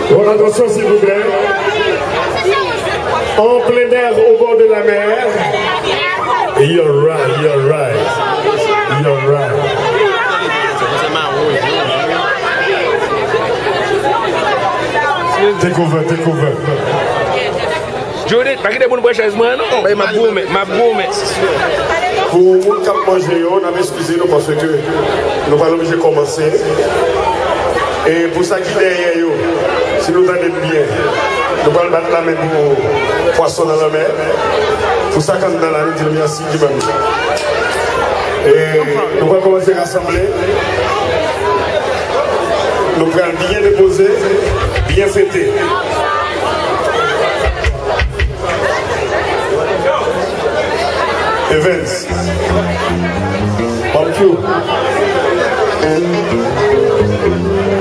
Bon, attention s'il vous plaît. En plein air au bord de la mer. You're right. Take over. Judith, pas que des bonnes chaise moi non, ma boum. Pour nous qui manger, on a excusé nous parce que nous pas obligé de commencer. Et pour ça qui derrière yo, si nous entendons bien, nous allons battre la main pour poisson dans la mer. Pour ça quand nous dans la rue, nous merci du même. Et nous allons commencer à rassembler. Nous allons bien déposer, bien fêter. Events. Thank you.